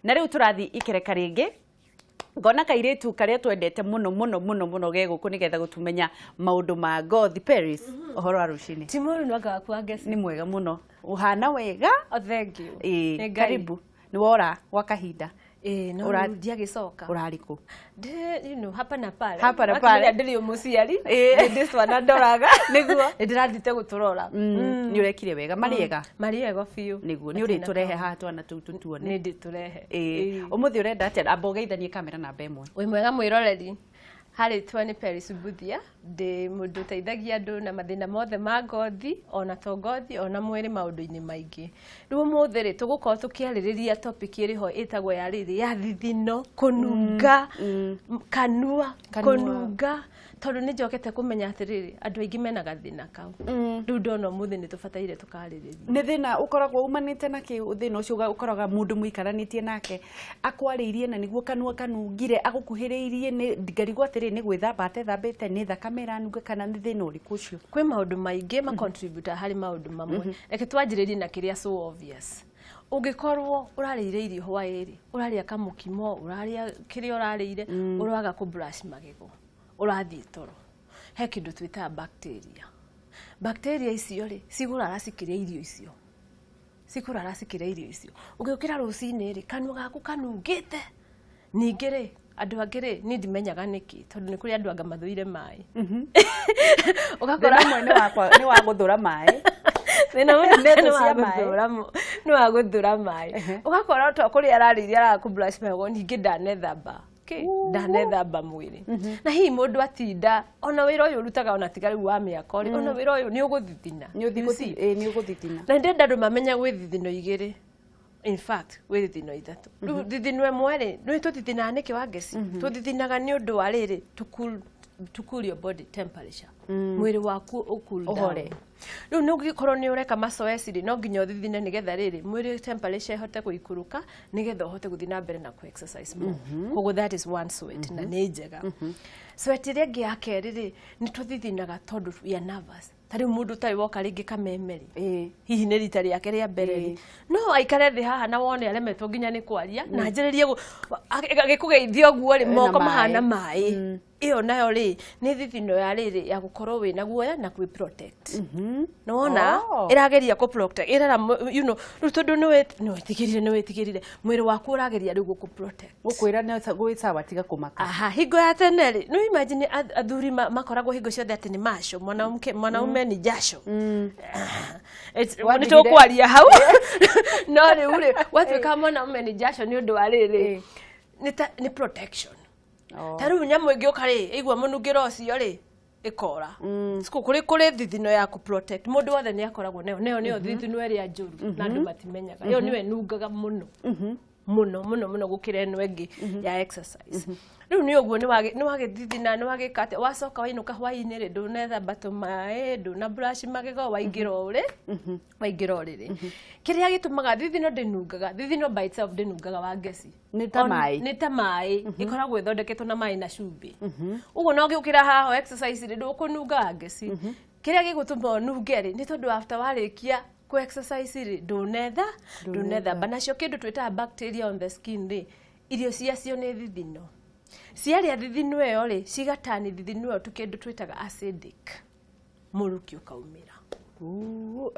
na rĩu tũrathi ikereka rĩngĩ ngona kairĩtu karĩa twendete mũno gegũkũ nĩgetha gũtumenya maũndũ ma ngothi. Peris, ũhoro wa rũcinĩ? Ti mũru no anga kwa ngesi. Nĩ mwega mũno. Ũhana wega? Thank you. Karibu. Nĩ wora gwa kahinda. No ndiagĩcoka. Ũrarĩ kũ? Hapa na pale. Hapa na pale. Ndĩrĩ mũciari. Ndĩcwana ndoraga. Nĩguo. Ndĩrathite gũtũrora. Nĩ ũrekire wega. Mariega? Mariega biũ. Nĩguo. Nĩ ũrĩtũrehe haha twana tũu tũtuone. Nĩ ndĩtũrehe. Ũmũthĩ ũrenda atĩa? Amba ũgeithanie kamera namba ĩmwe. Wĩ mwega mwĩroreri. Harĩtwa nĩ Peris Mbuthia, ndĩ mũndũ ũteithagia andũ na mathĩna mothe ma ngothi, ona to ngothi, ona mwĩrĩ maũndũ-inĩ maingĩ. Rĩu ũmũthĩ rĩ tũgũkorwo tũkĩarĩrĩria topic ĩrĩho ĩtagwo ya rĩrĩ ya thithino, kũnunga, kanua, kũnunga. Tondũ nĩ njokete kũmenya atĩrĩrĩ andũ aingĩ mena gathĩna kau. Rĩu ndona ũmũthĩ nĩ tũbataire tũkarĩrĩria. Nĩ thĩna ũkoragwo umanĩte na kĩ thĩna ũcio ũkoraga mũndũ mũikaranĩtie nake akwarĩirie na nĩguo kanua kanungire agũkuhĩrĩirie nĩ ngarigwo atĩrĩrĩ nĩ gwĩthamba atethambĩte nĩ thakame ĩranunga kana nĩ thĩna ũrĩkũ ũcio? Kwĩ maũndũ maingĩ ma-contribute harĩ maũndũ mamwe. Reke twanjĩrĩrie na kĩrĩa so obvious. Ũngĩkorwo ũrarĩire irio hwaĩ-rĩ, ũrarĩa kamũkimo, ũrarĩa kĩrĩa ũrarĩire, ũraga kũ-brush magego, ũrathiĩ toro, he kĩndũ twĩtaga bacteria. Bacteria icio-rĩ cigũraga cikĩrĩa irio icio. Cikũraga cikĩrĩa irio icio. Ũgĩũkĩra rũcinĩ-rĩ kanua gaku kanungĩte. Ningĩ-rĩ andũ angĩ-rĩ niĩ ndimenyaga nĩkĩ tondũ nĩ kũrĩ andũ anga mathũire maĩ. Ũgakora mwene wakwa nĩ wa gũthũra maĩ. Nĩ wa gũthũra maĩ. Ũgakora to kũrĩa ararĩire araga kũ-brush magego ningĩ ndanethamba. Ndanethamba mwĩrĩ. Na hihi mũndũ atinda ona wĩra ũyũ ũrutaga ona tiga rĩu wa mĩaka ũrĩ ona wĩra ũyũ nĩ ũgũthithina. Nĩ ũgũthithina. Na ndĩrenda andũ mamenya gwĩ thithino igĩrĩ. In fact, gwĩ thithino ithatũ. Rĩu thithino ĩmwe-rĩ nĩ tũthithinaga nĩkĩ wa ngeci? Tũthithinaga nĩ ũndũ wa rĩrĩ to cool your body temperature. Mwĩrĩ waku ũcool down. Rĩu nĩ ũngĩkorwo nĩ ũreka mazoezi-rĩ no nginya ũthithine nĩgetha rĩrĩ mwĩrĩ temperature ĩhote gũikũrũka nĩgetha ũhote gũthiĩ na mbere na ku-exercise more. Koguo that is one sweat na nĩ njega. Sweat ĩrĩa ĩngĩ ya kerĩ-rĩ nĩ tũthithinaga tondũ ya nervous. Tarĩu mũndũ ũtarĩ woka rĩngĩ kamemeri. Hihi nĩ rita rĩake rĩa mbere-rĩ. No aikare thĩ haha na wone aremetwo nginya nĩ kwaria na anjĩrĩrie agĩkũgeithia ũguo-rĩ moko mahana maĩ. Iyo nayo rĩ nĩ thithino ya rĩrĩ ya gũkorwo wĩna guoya na kwĩ protect. Nĩwona ĩrageria kũ protect ĩrera rĩu tondũ nĩ wĩtigĩrire mwĩrĩ waku ũrageria rĩu gũkũ protect. Gũkwĩra gwĩ sawa tiga kũmaka. Hingo ya tene rĩ no imagine athuri makoragwo hingo ciothe atĩ nĩ maco mwanaume ni jasho. Nĩ tũkwaria hau no rĩu rĩ watuĩka mwanaume ni jasho nĩ ũndũ wa rĩrĩ nĩ protection. Tarĩu nyamũ ĩngĩ ũkarĩ igua mũnungĩro ũcio rĩ ĩkora. Kũrĩ thithino ya kũ protect mũndũ wothe nĩ akoragwo nayo nĩyo thithino ĩrĩa njũru na andũ matimenyaga. Iyo nĩwe nungaga mũno gũkĩra ĩno ĩngĩ ya exercise. Rĩu nĩ ũguo nĩ wagĩthithina nĩ wagĩka atĩ wacoka wainũka hwaĩ-inĩ rĩ ndũnethamba tũmaĩ ndũna brush magego waingĩra ũrĩrĩ. Kĩrĩa gĩtũmaga thithino ndĩnungaga thithino by itself ndĩnungaga wa ngeci. Nĩ ta maĩ. Nĩ ta maĩ ĩkoragwo ĩthondeketwo na maĩ na cumbĩ. Ũguo no gĩũkĩra haha exercise rĩ ndũkũnunga ngeci. Kĩrĩa gĩgũtũma ũnunge rĩ nĩ tondũ after warĩkia ku exercise rĩ ndũnethamba. Nacio kĩndũ twĩtaga bacteria on the skin rĩ irio ciacio nĩ thithino. Ciarĩa thithino ĩyo rĩ cigatani thithino ĩyo kĩndũ twĩtaga acidic. Mũrukĩ ũkaumĩra.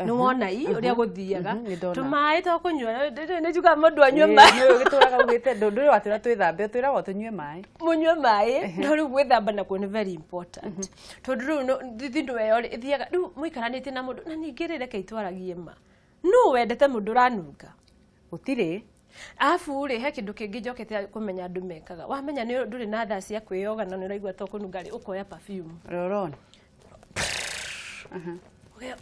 Nĩwona ũrĩa gũthiaga tũmaĩ to kũnyua nĩ njuga mũndũ anyue maĩ. Nĩ gĩtũraga ugĩte ndũrĩ watũra twĩthambe twĩragwo tũnyue maĩ. Mũnyue maĩ no rĩu gwĩthamba nakuo nĩ very important. Tondũ rĩu thithino ĩyo rĩ ĩthiaga rĩu mũikaranĩtie na mũndũ na ningĩ rĩ reke itwaragie ma. Nũ wendete mũndũ ũranunga? Gũtirĩ. Afu rĩ he kĩndũ kĩngĩ njokete kũmenya andũ mekaga. Wamenya nĩ ndũrĩ na thaa cia kwĩyoga na nĩ ũraigua to kũnunga rĩ ũkoya perfume. Rorona.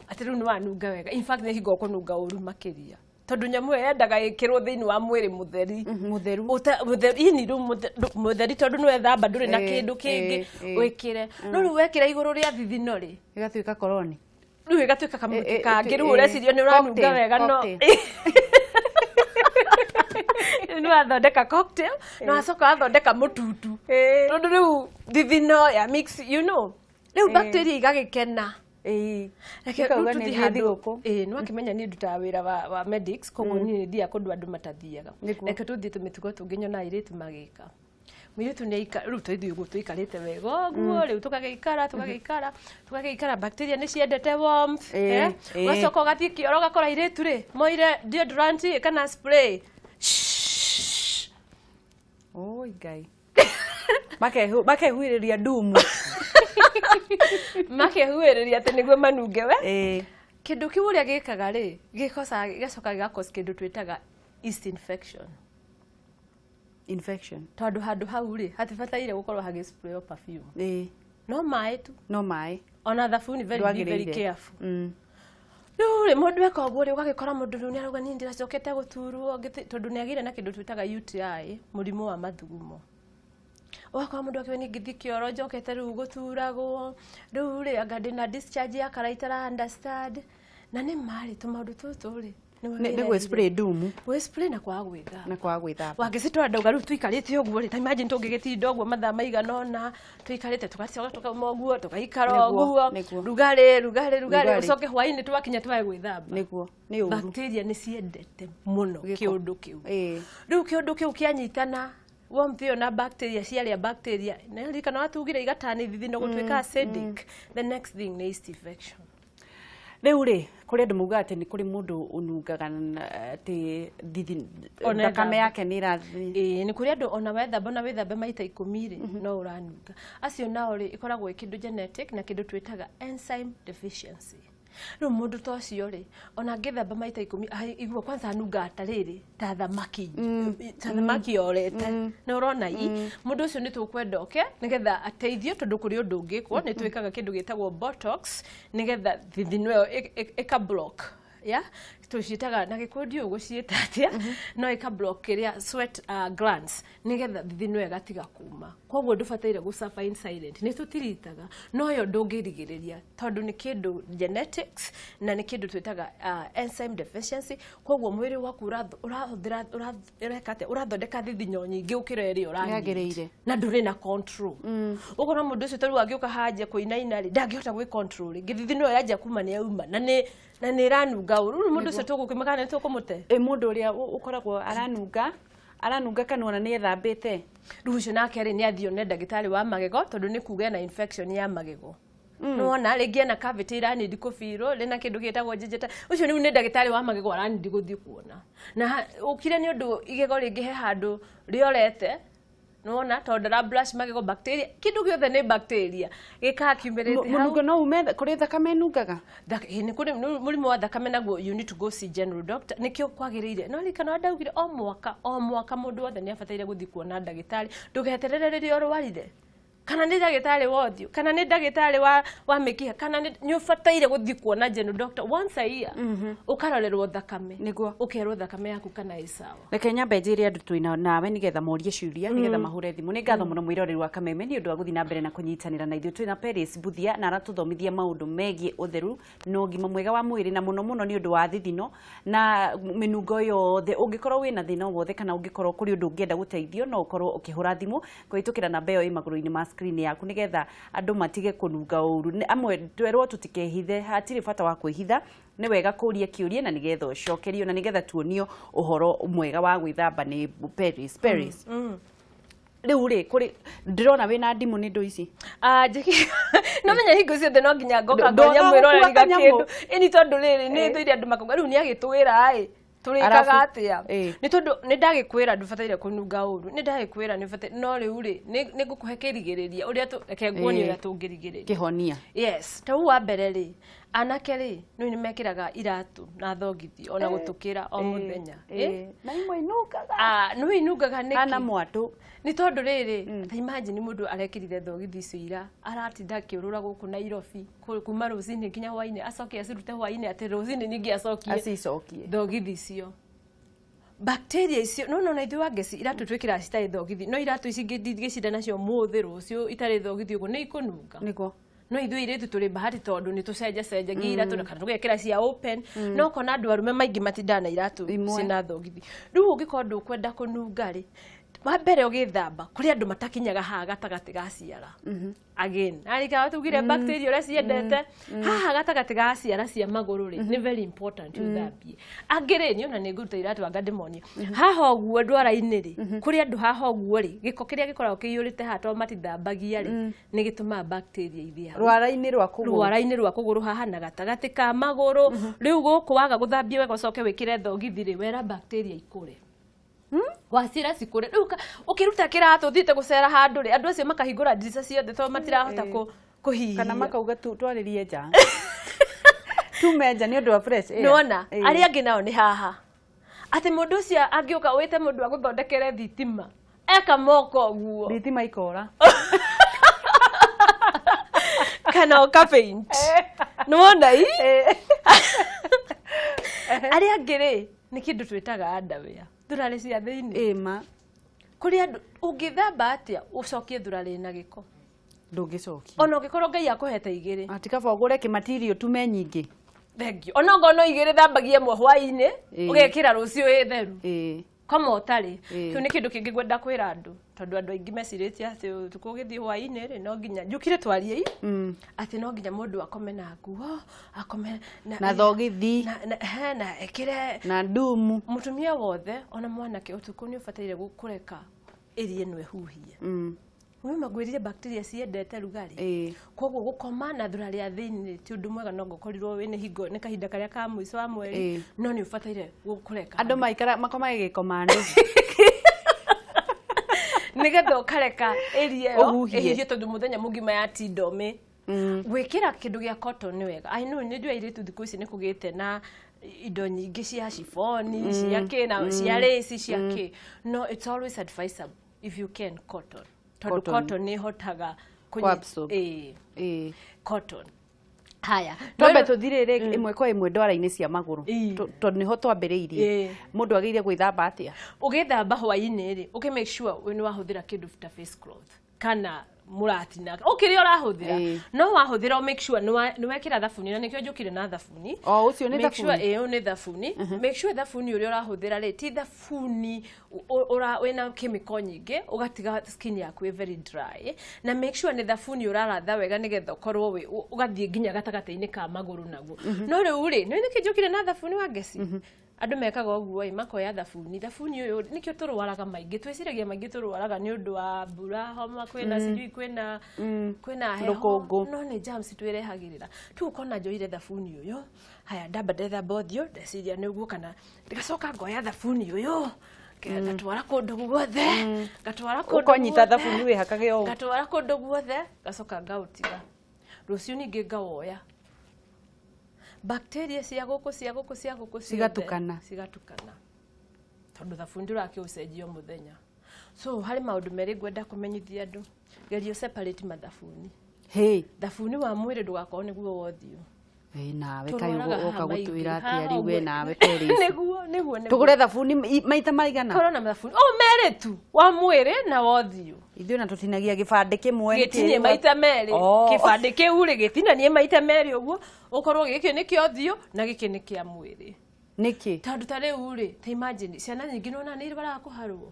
Atĩ rĩu nĩ wanunga wega. In fact nĩ hingo ũkũnunga ũru makĩria. Tondũ nyamũ ĩyo yendaga ĩkĩrwo thĩinĩ wa mwĩrĩ mũtheri. Mũtheri tondũ nĩ wethamba ndũrĩ na kĩndũ kĩngĩ wĩkĩre. No rĩu wekĩra igũrũ rĩa thithino rĩ ĩgatuĩka koroni. Rĩu ĩgatuĩka kamũtĩ kangĩ rĩu ũreciria nĩ ũranunga wega no nĩ wathondeka cocktail na wacoka wathondeka mũtutu. Tondũ rĩu thithino ya mix you know rĩu bacteria igagĩkena Ikauga nĩ thigũkũ. Nĩ wakĩmenya nĩ ndutaga wĩra wa medics, koguo niĩ nĩthiaga kũndũ andũ matathiaga. Reke tũthiĩ tũmĩtugo tũngĩ nyona airĩtu magĩka. Mũirĩtu nĩ rĩu tũithuĩ ũguo tũikarĩte wega ũguo rĩu tũgagĩikara bacteria nĩ ciendete warmth. Ũgacoka ũgathiĩ kĩoro ũgakora airĩtu rĩ moire deodorant kana spray. Oi Ngai. Makehuhĩrĩria ndumu. Makehuhĩrĩria atĩ nĩguo manunge we. Kĩndũ kĩu ũrĩa gĩkaga rĩ gĩgacoka gĩgakosi kĩndũ twĩtaga yeast infection. Tondũ handũ hau rĩ hatibataire gũkorwo hagĩ-spray perfume. No maĩ tu. No maĩ. Ona thabuni very careful. Rĩu rĩ mũndũ eka ũguo rĩ ũgagĩkora mũndũ rĩu nĩarauga niĩ ndiracokete gũturwo tondũ nĩagĩire na kĩndũ twĩtaga UTI, mũrimũ wa mathugumo. Ũgakora mũndũ akiuga niĩ ngĩthiĩ kĩoro njokete rĩu gũturagwo. Rĩu rĩ anga ndĩna discharge ya kara itara understand. Na nĩ marĩ tũmaũndũ tũtũ rĩ nĩ gwĩ-spray ndumu. Gwĩ-spray na kwaga gwĩthamba. Wangĩcitwara ndauga rĩu tũikarĩte ũguo rĩ ta imagine tũngĩgĩtinda ũguo mathaa maigana ũna tũikarĩte tũgacoka tũkauma ũguo tũgaikara ũguo rugarĩ ũcoke hwaĩ-inĩ twakinya twae gwĩthamba. Nĩguo nĩ ũru. Bacteria nĩ ciendete mũno kĩũndũ kĩu. Rĩu kĩũndũ kĩu kĩanyitana warmth ĩyo na bacteria ciarĩa bacteria nĩririkana watugire igatani thithino gũtuĩka acidic. The next thing nĩ yeast infection. Rĩu rĩ kũrĩ andũ maugaga atĩ nĩ kũrĩ mũndũ ũnungaga atĩ thakame yake nĩ ĩrathiĩ. Nĩ kũrĩ andũ ona wethambe maita 10 rĩ no ũranunga. Acio nao rĩ ĩkoragwo kĩndũ genetic na kĩndũ twĩtaga enzyme deficiency. Rĩu mũndũ ta ũcio rĩ ona angĩthamba maita 10 igua kwanza anunga atarĩrĩ ta thamaki yorete. Nĩ ũrona mũndũ ũcio nĩ tũkwenda oke nĩgetha ateithio tondũ kũrĩ ũndũ ũngĩkwo nĩ twĩkaga kĩndũ gĩtagwo botox nĩgetha thithino ĩyo ĩka-block. Tũciĩtaga na gĩkũndi ũgũciĩta atĩa no ĩka-block kĩrĩa sweat glands nĩgetha thithino ĩyo ĩgatiga kuma. Koguo ndũbataire gũ-suffer in silent. Nĩ tũtiritaga no yo ndũngĩrigĩrĩria tondũ nĩ kĩndũ genetics na nĩ kĩndũ twĩtaga enzyme deficiency. Koguo mwĩrĩ waku ũrathondeka thithino nyingĩ gũkĩra ĩrĩa ũragĩrĩire na ndũrĩ na control. Ũgora mũndũ ũcio tarĩu angĩũka hanja kũinaina rĩ ndangĩhota gwĩ-control rĩngĩ thithino ĩyo yanjia kuma nĩ yauma na nĩ ranunga ũru. Mũndũ ũcio tũgũkĩmakana nĩ tũkũmũte. Mũndũ ũrĩa ũkoragwo aranunga kana ona nĩ ethambĩte. Rĩu ũcio nake rĩ nĩ athiĩ one ndagĩtarĩ wa magego tondũ nĩ kuga na infection ya magego. Nĩwona rĩngĩ ena cavity iranindi kũbirwo rĩna kĩndũ gĩtagwo njĩjĩta. Ũcio nĩ ndagĩtarĩ wa magego aranindi gũthiĩ kuona. Na ũkire nĩ ũndũ igego rĩngĩ he handũ rĩorete. Nĩwona tondũ ra brush magego bacteria kĩndũ gĩothe nĩ bacteria gĩkakiumĩrĩte hau. Mũnungo no ume kũrĩ thakame nungaga. Nĩ kũrĩ mũrimũ wa thakame naguo you need to go see general doctor. Nĩkĩo kwagĩrĩire no rikana ndaugire o mwaka mũndũ wothe nĩ abataire gũthiĩ kuona ndagĩtarĩ. Ndũgeterere rĩrĩa ũrwarire. Kana nĩ ndagĩtarĩ wa ũthiũ kana nĩ ndagĩtarĩ wa mĩkiha kana nĩ ũbataire gũthiĩ kuona general doctor once a year ũkarorerwo thakame nĩguo ũkerwo thakame yaku kana ĩ sawa. Reke nyambe njĩre andũ twĩna nawe nĩgetha morie ciũria nĩgetha mahure thimũ. Nĩ ngatho mũno mwĩroreri wa Kameme nĩ ũndũ wa gũthiĩ na mbere na kũnyitanĩra na ithuĩ. Twĩna Peris Mbuthia na aratũthomithia maũndũ megiĩ ũtheru na ũgima mwega wa mwĩrĩ na mũno nĩ ũndũ wa thithino na mĩnungo yothe. Ũngĩkorwo wĩna thĩna wothe kana ũngĩkorwo kũrĩ ũndũ ũngĩenda gũteithio no ũkorwo ũkĩhũra thimũ kũhĩtũkĩra namba ĩyo ĩ magũrũ-inĩ ma screen yaku nĩgetha andũ matige kũnunga ũru. Amwe twerwo tũtikehithe hatirĩ bata wa kwĩhitha. Nĩ wega kũria kĩũria na nĩgetha ũcokerio na nĩgetha tuonio ũhoro mwega wa gwĩthamba nĩ Peris. Rĩu rĩ kũrĩ ndĩrona wĩna ndimũ nĩ ndũ ici. No menya hingo ciothe no nginya ngoka ngoria mwĩroreri gakĩndũ. Ĩni tondũ rĩrĩ nĩ thũire andũ makauga rĩu nĩ agĩtwĩra tũrĩkaga atĩa. Nĩ tondũ nĩ ndagĩkwĩra ndũbataire kũnunga ũru. Nĩ ndagĩkwĩra nĩ ũbataire no rĩu rĩ nĩ ngũkũhe kĩrigĩrĩria ũrĩa reke nguonie ũrĩa tũngĩrigĩrĩria. Kihonia. Yes. Ta wa mbere rĩ anake rĩ nĩ mekĩraga iratũ na thogithi ona gũtũkĩra o mũthenya. Na imwe inungaga. Nĩ inungaga nĩkĩ? Ana mwatũ. Nĩ tondũ rĩrĩ ta imagine mũndũ arekĩrire thogithi icio ira aratinda akĩũrũra gũkũ Nairobi kuma rũcinĩ nginya hwaĩ-inĩ acoke acirute hwaĩ-inĩ atĩ rũcinĩ ningĩ acokie thogithi icio. Bacteria icio no na ithuĩ wangeci iratũ twĩkĩra citarĩ thogithi no iratũ ici ingĩcinda nacio mũthĩ rũciũ itarĩ thogithi ũguo nĩ ikũnunga. Nĩguo. No ithuĩ irĩtu tũrĩ bahati tondũ nĩ tũcenjagia iratũ kana tũgekĩra cia open no kona andũ arume maingĩ matindaga na iratũ cina thogithi. Rĩu ũngĩkorwo ndũkwenda kũnunga rĩ wa mbere ũgĩthamba kũrĩ andũ matakinyaga haha gatagatĩ ga ciara again arika tugire bacteria ũrĩa ciendete haha gatagatĩ ga ciara cia magũrũ rĩ nĩ very important ũthambie angĩrĩ niona nĩ ngũruta iratũ anga ndĩmonie haha ũguo ndwara-inĩ rĩ kũrĩ andũ haha ũguo rĩ gĩko kĩrĩa gĩkoragwo kĩiyũrĩte haha to matithambagia rĩ nĩ gĩtũmaga bacteria ithie rwara-inĩ rwa kũgũrũ haha na gatagatĩ ka magũrũ rĩu gũkũ waga gũthambia wega ũcoke wĩkĩre thogithi rĩ wera bacteria ikũre wasira cikũre rĩu ũkĩruta kĩratũ ũthiĩte gũcera handũ rĩ andũ acio makahingũra ndirica ciothe to matirahota kũhihia kana makauga twarĩrie nja tume nja nĩ ũndũ wa fresh air nona arĩa angĩ nao nĩ haha atĩ mũndũ ũcio angĩũka wĩte mũndũ wa gũthondekere thitima eka moko ũguo thitima ikora kana ũka paint nona arĩa angĩ rĩ nĩ kĩndũ twĩtaga underwear thurarĩ cia thĩiniĩ ma kũrĩ andũ ũngĩthamba atĩa ũcokie thurarĩ na gĩko ndũngĩcokia ona ũngĩkorwo Ngai akũhete igĩrĩ atikaba ũgũre kĩmatirio tume nyingĩ thengio ona ngono igĩrĩ thambagia ĩmwe hwaĩ-inĩ ũgekĩra rũciũ ĩ theru kama ũtarĩ kĩu nĩ kĩndũ kĩngĩ ngwenda kwĩra andũ tondũ andũ aingĩ mecirĩtie atĩ ũtukũ ũgĩthiĩ hwaĩ-inĩ rĩ no nginya njũkire twarie atĩ no nginya mũndũ akome na nguo akome na thogithi na ekĩre na ndumu mũtumia wothe ona mwanake ũtukũ nĩ ũbataire kũreka ĩrĩ ĩno ĩhuhie Mwe gwĩrire bacteria ciendete rugarĩ koguo gũkoma na thurarĩ ya thĩinĩ ti ũndũ mwega no gũkorirwo wĩne hingo nĩ kahinda karĩa ka mũico wa mweri no nĩ ũbataire kũreka andũ maikara makomaga gĩkomando nĩgetha ũkareka area ĩyo ĩhihie tondũ mũthenya mũgima yatinda ũmĩ gwĩkĩra kĩndũ gĩa cotton nĩ wega I know nĩ ndĩ airĩtu thikũ ici nĩ kũgĩte na indo nyingĩ cia shifoni cia kĩ na cia lace cia kĩ no it's always advisable if you can cotton tondũ cotton nĩ hotaga cotton haya twambe tũthirĩrĩ ĩmwe kwa ĩmwe ndwara-inĩ cia magũrũ tondũ nĩho twambĩrĩirie mũndũ agĩrĩire gwĩthamba atĩa ũgĩthamba hwaĩ-inĩ rĩ ũkĩ make sure nĩ wahũthĩra kĩndũ ta face cloth kana muratina ũkĩrĩa ũrahũthĩra no wahũthĩra make sure nĩ wekĩra thabuni na nĩkĩo njũkire na thabuni ũcio nĩ make sure nĩ thabuni make sure thabuni ũrĩa ũrahũthĩra rĩ ti thabuni wĩna chemical nyingĩ ũgatiga skin yaku very dry na make sure nĩ thabuni ũraratha wega nĩgetha ũkorwo ũgathiĩ nginya gatagatĩ-inĩ ka magũrũ naguo no rĩu rĩ nĩkĩo njũkire na thabuni wa ngeci andũ mekaga ũguo makoya thabuni ũyũ nĩkĩo tũrwaraga maingĩ twĩciragia maingĩ tũrwaraga nĩ ũndũ wa mbura homa kwĩna sijui kwĩna heho no nĩ germs twĩrehagĩrĩra tu ũkona njoire thabuni ũyũ haya ndamba ndethamba ũthiũ ndeciria nĩ ũguo kana ngacoka ngoya thabuni ũyũ gatwara kũndũ guothe gatwara kũndũ ũkonyita thabuni wĩhakage ũũ gatwara kũndũ guothe gacoka ngaũtiga rũciũ ningĩ ngawoya bacteria cia gũkũ cigatukana tondũ thabuni ndũrakĩũcenjia mũthenya so harĩ maũndũ merĩ ngwenda kũmenyithia andũ geria separate mathabuni thabuni wa mwĩrĩ ndũgakorwo nĩguo wothiũ nawe kaĩ ũka gũtwĩra atĩ ari we nawe Peris nĩguo tũgũre thabuni maita maigana korwo na thabuni merĩ tu wa mwĩrĩ na wothiũ ithuĩ na tũtinagia gĩbandĩ kĩmwe gĩtinie maita merĩ kĩbandĩ kĩu rĩ gĩtinanie maita merĩ ũguo ũkorwo gĩkĩ nĩ kĩa ũthiũ na gĩkĩ nĩ kĩa mwĩrĩ nĩkĩ tondũ ta rĩu rĩ ta imagine ciana nyingĩ nona nĩ irwara kũharwo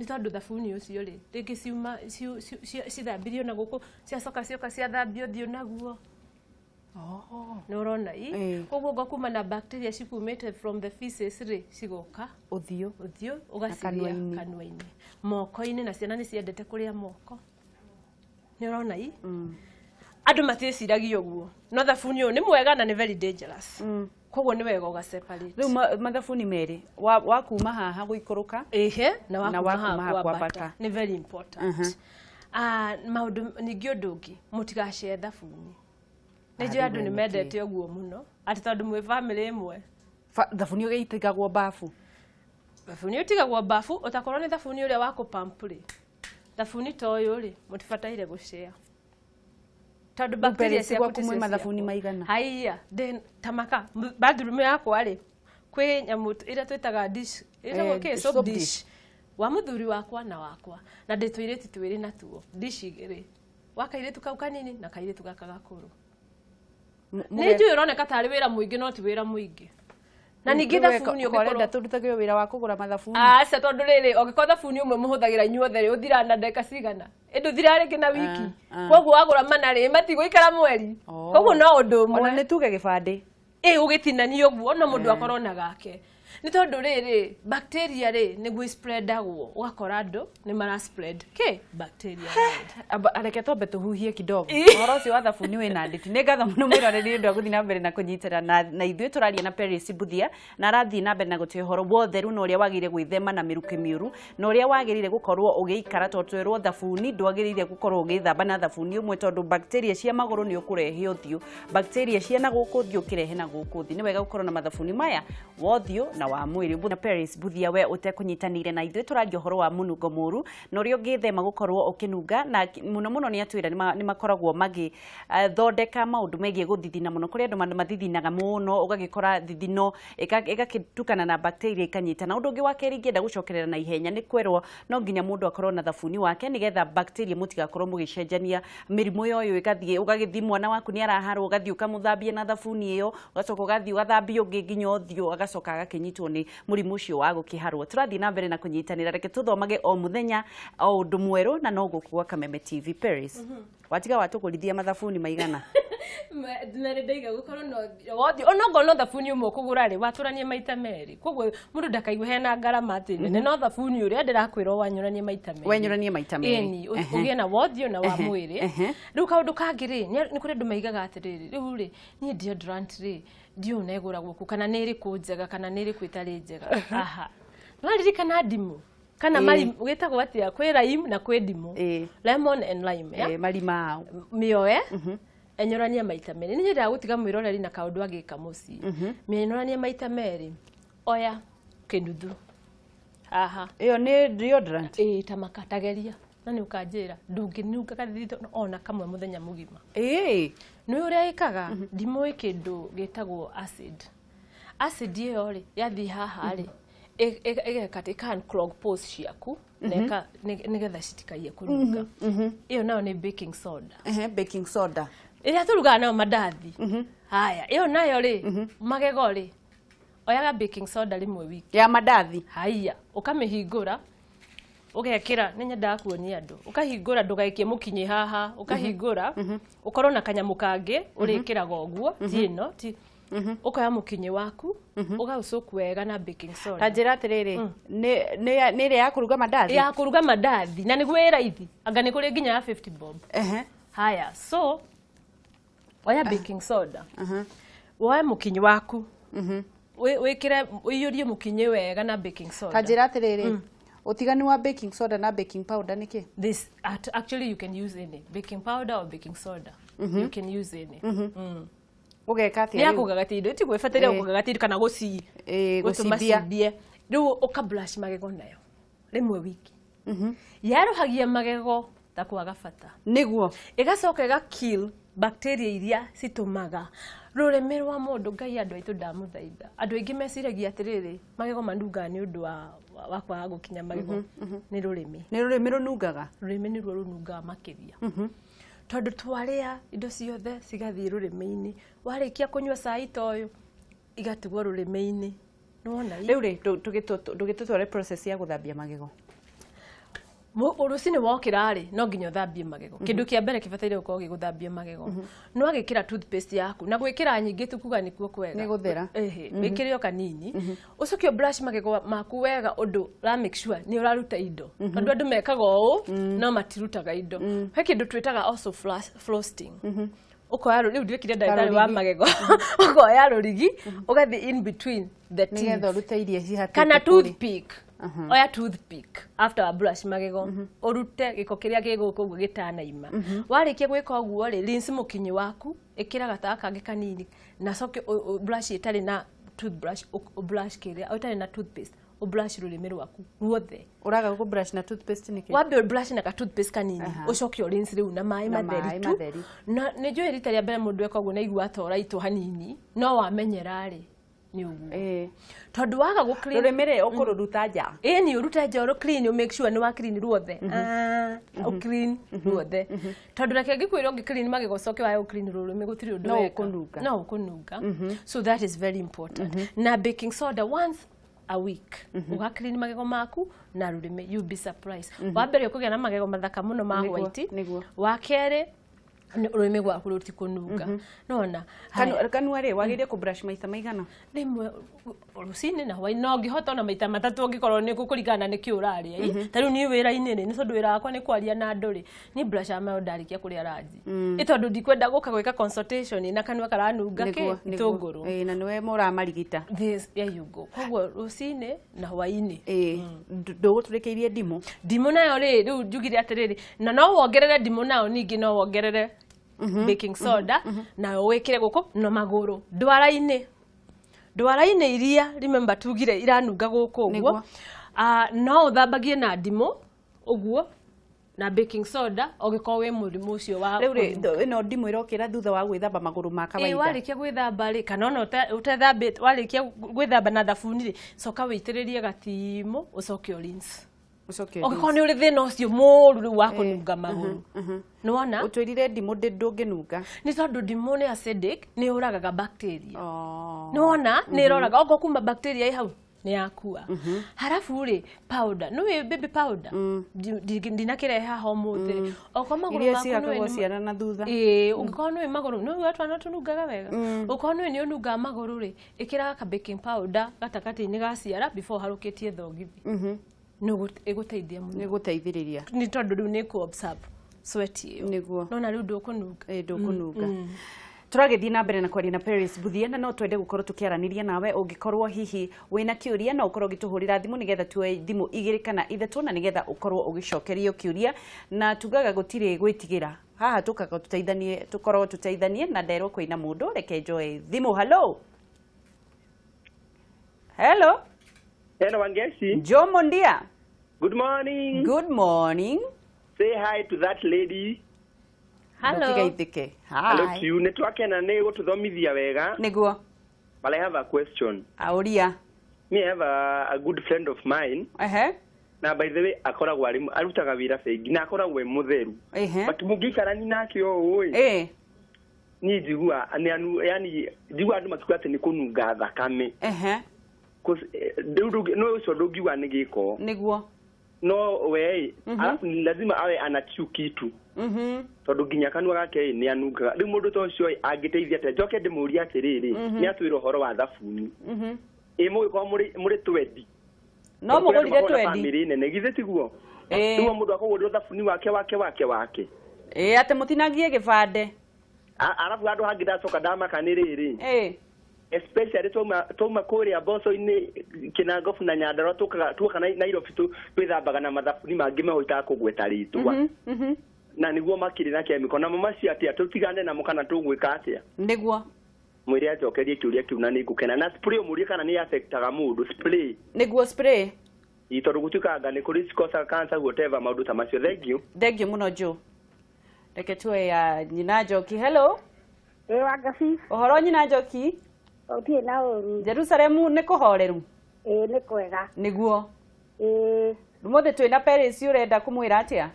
nĩ tondũ thabuni ũcio rĩ rĩngĩ ciuma cithambirio na gũkũ ciacoka cioka ciathambio ũthiũ naguo nĩ ũrona koguo ngakuma na bacteria cikumĩte from the feces rĩ cigoka ũthiũ ũgaciria kanua-inĩ moko-inĩ na ciana nĩ ciendete kũrĩa moko nĩ ũrona andũ matiĩciragia ũguo no thabuni ũyũ nĩ mwega na nĩ very dangerous koguo nĩ wega ũgaseparate rĩu mathabuni merĩ wa kuma haha gũikũrũka na wa kuma haha kwambata nĩ very important maũndũ ningĩ ũndũ ũngĩ mũtigacee thabuni nĩnjũĩ andũ nĩ mendete ũguo mũno atĩ tondũ mwĩ bamĩrĩ ĩmwe thabuni ũgĩitigagwo bafu thabuni ũtigagwo bafu ũtakorwo nĩ thabuni ũrĩa wa kũpampu rĩ thabuni ta ũyũ rĩ mũtibataire gũshare tondũ bacteria ciaku mwĩ mathabuni maigana haiya tamaka bathroom yakwa rĩ kwĩ nyamũ ĩrĩa twĩtaga dish soap dish wa mũthuri wakwa na wakwa na ndĩ tũirĩtu twĩrĩ natuo dish igĩrĩ wa kairĩtu kau kanini na kairĩtu gaka gakũrũ nĩ njũĩ ũroneka tarĩ wĩra mũingĩ no ti wĩra mũingĩ na ningĩ thabuni ũkorenda tũrutage wĩra wa kũgũra mathabuni aca tondũ rĩrĩ ũngĩkorwo thabuni ũmwe mũhũthagĩra inyuothe ũthira na ndagĩka cigana ndũthira rĩngĩ na wiki koguo wagũra mana rĩ matigũikara mweri koguo no ũndũ ũmwe ona nĩ tuge gĩbandĩ ũgĩtinania ũguo no mũndũ akorwo na gake nĩ tondũ rĩrĩ bacteria rĩ nĩguo spreadagwo ũgakora andũ nĩ mara spread bacteria areke tombe tũhuhie kidogo ũhoro ũcio wa thabuni wĩna nditi nĩ ngatho mũno mwĩrore nĩ ũndũ wa gũthiĩ na mbere na kũnyitĩra na ithuĩ tũraria na Peris Mbuthia na arathiĩ na mbere na gũtũhe ũhoro wa ũtheru na ũrĩa wagĩrĩire gwĩthema na mĩrukĩ mĩũru na ũrĩa wagĩrĩire gũkorwo ũgĩikara tondũ twĩrwo thabuni ndwagĩrĩire gũkorwo ũgĩthamba na thabuni ũmwe tondũ bacteria cia magũrũ nĩ ũkũrehe ũthiũ bacteria cia na gũkũ ũthiũ ũkĩrehe na gũkũ thĩ nĩ wega gũkorwo na mathabuni maya wa ũthiũ na wa mwĩrĩ. Na Peris Mbuthia we ũtekũnyitanĩire na ithuĩ tũraria ũhoro wa mũnungo mũru na ũrĩa ũngĩthema gũkorwo ũkĩnunga na mũno mũno nĩ atwĩra nĩ makoragwo magĩthondeka maũndũ megiĩ gũthithina mũno kũrĩ andũ mathithinaga mũno ũgagĩkora thithino ĩgakĩtukana na bacteria ikanyitana. Ũndũ ũngĩ wa kerĩ ingĩenda gũcokerera na ihenya nĩ kwerwo no nginya mũndũ akorwo na thabuni wake nĩgetha bacteria mũtigakorwo mũgĩcenjania mĩrimũ yoyo ĩgathiĩ ũgagĩthiĩ mwana waku nĩ araharwo ũgathiĩ ũkamũthambia na thabuni ĩyo ũgacoka ũgathiĩ ũgathambia ũngĩ nginya ũthiũ agacoka agakĩnyitwo nĩ mũrimũ ũcio wa gũkĩharwo. Tũrathiĩ na mbere na kũnyitanĩra reke tũthomage o mũthenya o ũndũ mwerũ na no gũkũ gwa Kameme TV. Peris watiga watũgũrithia mathabuni maigana na ndaiga gũkorwo no thabuni ũmwe kũgũra rĩ watũranie maita merĩ koguo mũndũ ndakaigue hena ngarama atĩ no thabuni ũrĩa ndĩrakwĩra wanyũranie maita merĩ wenyũranie maita merĩ ũgĩe na wothio na wa mwĩrĩ. Rĩu kaũndũ kangĩ rĩ nĩ kũrĩ andũ maigaga atĩrĩrĩ rĩu rĩ niĩ deodorant rĩ ndiũ negũra gũkũ kana nĩ ĩrĩkũ njega kana nĩ ĩrĩkũ ĩtarĩ njega aha no ririkana ndimũ kana gwĩtagwo atĩa kwĩ lime na kwĩ ndimũ lemon and lime marima mĩoe enyorania maita merĩ nĩ njĩra ya gũtiga mwĩroreri na kaũndũ agĩka mũciĩ mĩenyorania maita merĩ oya kĩnuthu aha ĩyo nĩ deodorant ta makatageria na nĩ ũkanjĩra ndũngĩnunga gathithito ona kamwe mũthenya mũgima nĩ ũrĩa ĩkaga ndimũ kĩndũ gĩtagwo acid ĩyo rĩ yathiĩ haha rĩ ĩgeka clog pores ciaku nĩgetha citikaie kũnunga ĩyo nayo nĩ baking soda ĩrĩa tũrugaga nayo mandathi haya ĩyo nayo rĩ magego rĩ oyaga baking soda rĩmwe wiki ya mandathi haya ũkamĩhingũra ũgekĩra nĩ nyendaga kuonia andũ ũkahingũra ndũgaikie mũkinyĩ haha ũkahingũra ũkorwo na kanyamũ kangĩ ũrĩkĩraga ũguo tiĩno ũkoya mũkinyĩ waku ũgaũcoku wega na baking soda ta njĩra atĩrĩrĩ nĩ ĩrĩa ya kũruga mandathi na nĩguo ĩ raithi anga nĩ kũrĩ nginya ya 50 bob haya so oya baking soda woe mũkinyĩ waku wĩkĩre ũiyũrie mũkinyĩ wega na baking soda ta njĩra atĩrĩrĩ utiganu wa baking soda na baking powder niki this actually you can use any baking powder or baking soda you can use any ugeka atia ya kugagatindu ti gwefatĩria kugagatindu kana gũcibia rĩu ũkabrush magego nayo rĩmwe wiki yaruhagia magego ta kwaga bata nĩguo ĩgacoka ĩgakill bacteria iria citũmaga rũrĩmĩ rwa mũndũ Ngai andũ aitũ ndamũthaitha andũ aingĩ meciragia atĩrĩrĩ magego manungaga nĩ ũndũ wa kwaga gũkinya magego nĩ rũrĩmĩ runungaga rũrĩmĩ nĩruo runungaga makĩria tondũ twarĩa indo ciothe cigathiĩ rũrĩmĩ-inĩ warĩkia kũnyua cai ta ũyũ igatigwo rũrĩmĩ-inĩ nĩwona rĩu rĩ tũgĩtũtware process ya gũthambia magego rũcinĩ wokĩra rĩ no nginya ũthambie magego kĩndũ kĩa mbere kĩbataire gũkorwo gĩgũthambia magego no agĩkĩra toothpaste yaku na gwĩkĩra nyingĩ tukuga nĩkuo kwega nĩ gũthera wĩkĩre o kanini ũcoke brush magego maku wega ũndũ ra make sure nĩ ũraruta indo tondũ andũ mekaga ũũ no matirutaga indo he kĩndũ twĩtaga also frosting ukoya rĩu ndĩrekire ndagĩtarĩ wa magego ukoya rũrigi ũgathiĩ in between the teeth nĩgetha ũrute iria cihatĩte kana toothpick oya toothpick after a brush magego urute gĩko kĩrĩa gĩgũkũ ũguo gĩtanaima warĩkia gwĩka ũguo rĩ rinse mũkinyĩ waku ĩkĩra gataga kangĩ kanini na coke brush ĩtarĩ na toothbrush brush kĩrĩa ĩtarĩ na toothpaste brush rũrĩmĩ rwaku ruothe uraga gũ brush na toothpaste nĩkĩ wambe brush na toothpaste kanini ucoke rinse rĩu na maĩ matheri tu na nĩ njũĩ rita rĩa mbere mũndũ eka ũguo na igua tora itu hanini no wamenyera rĩ nĩ ũguo tondũ waga gũ clean rũrĩmĩrĩ ũkũrũruta nja ni ũrute nja ũrũ clean you make sure nĩ wa clean ruothe o clean ruothe tondũ reke ngĩkwĩra ũngĩ clean magego coke wayo clean rũrĩmĩ gũtirĩ ũndũ weka no ũkũnunga so that is very important na baking soda once a week uga clean magego maku na rũrĩmĩ you be surprised wa mbere ũkũgĩa na magego mathaka mũno ma white wa kerĩ rũrĩmĩ rwaku rũtikũnunga nona kanua rĩ wagĩrĩire kũ brush maita maigana rĩmwe rũcinĩ na hwaĩ no ngĩhota ona maita matatũ ũngĩkorwo nĩ kũringana nĩkĩ ũrarĩa tarĩu niĩ wĩra-inĩ nĩ tondũ wĩra wakwa nĩ kwaria na andũ rĩ ni brush amayo ndarĩkia kũrĩa ranji tondũ ndikwenda gũka gwĩka consultation na kanua karanunga gĩtũngũrũ na nĩwe mũramarigita there you go koguo rũcinĩ na hwaĩ-inĩ ndũgũtũrĩkĩirie ndimũ nayo rĩ rĩu njugire atĩrĩrĩ na no wongerere ndimũ nayo ningĩ no wongerere baking soda na wĩkĩre gũkũ no magũrũ ndwara-inĩ iria remember tugire iranunga gũkũ ũguo no ũthambagie na ndimũ ũguo na baking soda ũngĩkorwo wĩ mũrimũ ũcio wa rĩu ĩno ndimũ ĩrokĩra thutha wa gwĩthamba magũrũ ma kawaida warĩkia gwĩthamba rĩ kana ona ũtethambĩte warĩkia gwĩthamba na thabuni rĩ coka wĩitĩrĩrie gatimũ ũcoke rinse ũngĩkorwo nĩ ũrĩ thĩna ũcio mũru rĩu wa kũnunga magũrũ nĩwona ũtwĩrire ndimũ ndũngĩnunga nĩ tondũ ndimũ nĩ acidic nĩ yũragaga bacteria nĩwona nĩ ĩroraga okorwo kuma bacteria ĩ hau nĩ yakua harafu rĩ powder nĩ baby powder ndinakĩrehe haha ũmũthĩ okorwo magũrũ maku nĩ na thutha ũngĩkorwo nĩ magũrũ nĩ wetwa na tũnungaga wega ũkorwo nĩ ũnungaga magũrũ rĩ ĩkĩraga ka baking powder gatagatĩ-inĩ ga ciara before harũkĩtie thogithi ĩgũteithia mũno ĩgũteithĩrĩria nĩ tondũ rĩu nĩ kũ observe sweat ĩyo nĩguo nona rĩu ndũkũnunga tũragĩthiĩ na mbere na kwaria na Peris Mbuthia na no twende gũkorwo tũkĩaranĩria nawe ũngĩkorwo hihi wĩna kĩũria no ũkorwo ũgĩtũhũrĩra thimũ nĩgetha tuoe thimũ 2 kana 3 na nĩgetha ũkorwo ũgĩcokerio kĩũria na tugaga gũtirĩ gwĩtigĩra haha tũkorwo tũteithanie na nderwo kwĩna mũndũ reke njoe thimũ hello Wangeci. Jomo ndia. Good morning. Good morning. Say hi to that lady. Hello. Hi. Hello to you. Netwakena nĩ gũtũthomithia wega. Nĩguo. But I have a question. Auria. Me have a good friend of mine. Na by the way akoragwo arutaga wĩra bengi na akoragwo mũtheru. But mũngĩikarani nake ũũ ni njigua yani njigua andũ makiuga atĩ nĩ kũnunga thakame. No uso ndũngiuga nĩ gĩko nĩguo no we lazima awe anakiu kitu tondũ nginya kanua gake nĩ anungaga rĩu mũndũ ta ũcio angĩteithia atĩa njoke ndĩmũrie atĩrĩrĩ nĩ atwĩra ũhoro wa thabuni mũgĩkorwo mũrĩ twendi no mũgũrire twendi famĩlĩ nene githĩ tiguo rĩu mũndũ akũgũrĩrwo thabuni wake atĩ mũtinagie gĩbande arabu andũ hangĩ ndacoka ndamaka nĩ rĩrĩ especially toma kũrĩa mboco-inĩ Kĩnangobu na Nyandarua tuoka Nairobi twĩthambaga na mathabuni mangĩ mahoitaga kũgweta rĩtwa na nĩguo makĩrĩ na kemiko na mama cia atĩa tũtigane namo kana tũgwĩka atĩa nĩguo mwĩrĩ anjokerie kĩũria kĩu na nĩngũkena na spray mũrie kana nĩ affectaga mũndũ spray nĩguo spray tondũ gũtuĩkaga nĩ kũrĩ cikosa cancer whatever maũndũ ta macio thengiũ mũno Jo reke tuoe ya nyina Njoki hello Wangeci ũhoro nyina Njoki Otie na ũru. Jerusalemu nĩ kũhoreru. Nĩ kwega. Nĩguo. Rũmũthĩ twĩna Peris ũrenda kũmwĩra atĩa?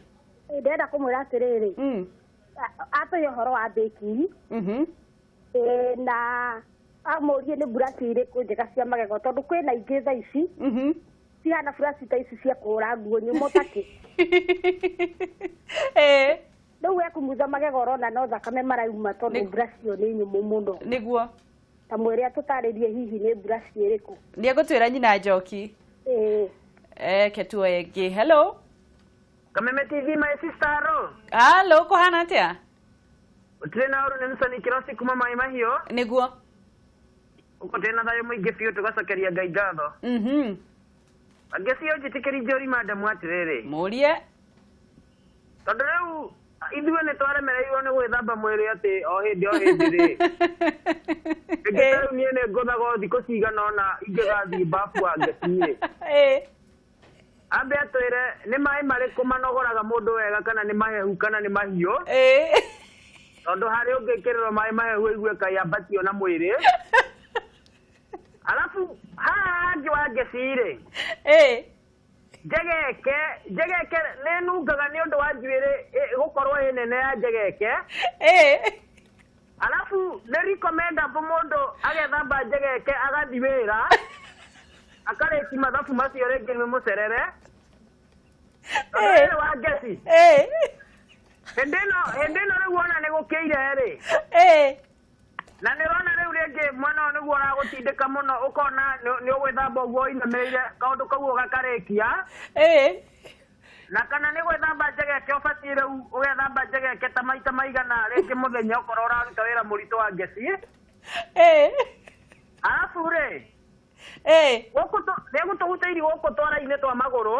Ndĩrenda kũmwĩra atĩrĩrĩ. Atũhe ũhoro wa baking. Na amũrie nĩ burashi irĩkũ njega cia magego tondũ kwĩna ingĩ thaa ici. Cihana burashi ta ici cia kũhũra nguo nyũmũ takĩ. Rĩu ekumutha magego ũrona no thakame marauma tondũ burashi ĩyo nĩ nyũmũ mũno. Nĩguo. Mwĩrĩ atũtarĩrie hihi nĩ burashi ĩrĩkũ. Nĩ egũtwĩra nyina Njoki. Ke tuoe ĩngĩ. Hello. Kameme TV my sister ro. Hello, kũhana atĩa? Ũtirĩ na ũru nĩ Musoni Kirosi kuma Mai Mahiũ. Nĩguo. Ũko tena thayũ mũingĩ biũ tũgacokeria Ngai ngatho. Angĩcio njĩtĩkĩri njũri madamu atĩrĩrĩ. Mũrie. Tondũ rĩu ithuĩ nĩ twaremereirwo nĩ gwĩthamba mwĩrĩ atĩ o hĩndĩ rĩ. Rĩu niĩ nĩ ngũthaga thikũ cigana ũna ingĩgathiĩ mbabu angĩciĩ. Ambe atwĩre nĩ maĩ marĩkũ manogoraga mũndũ wega kana nĩ mahehu kana nĩ mahiũ. Tondũ harĩ ũngĩkĩrĩrwo maĩ mahehu aigue kai ambatio na mwĩrĩ. Alafu hangi wa ngecire njegeke nenungaga nĩ ũndũ wa njuĩrĩ gũkorwo ĩ nene ya njegeke. Alafu nĩ recommendable mũndũ agethamba njegeke agathi wĩra akarĩki mathabu macio rĩngĩ nĩ mũcerere. Ũrĩa wa ngeci hĩndĩ ĩno rĩu ona nĩ gũkĩire rĩ, na nĩ ũrona rĩu rĩngĩ mwena ũyũ nĩguo ũragũtindĩka mũno ũkona nĩ ũgwĩthamba ũguo inamĩrĩire kaũndũ kau ũgakarĩkia. Na kana nĩ gwĩthamba njegeke ũbatiĩ rĩu ũgethamba njegeke ta maita maigana rĩngĩ mũthenya ũkorwo ũraruta wĩra mũritũ wa ngeci. Alafu rĩ nĩgũtũgutĩiri gũkũ twara-inĩ twa magũrũ.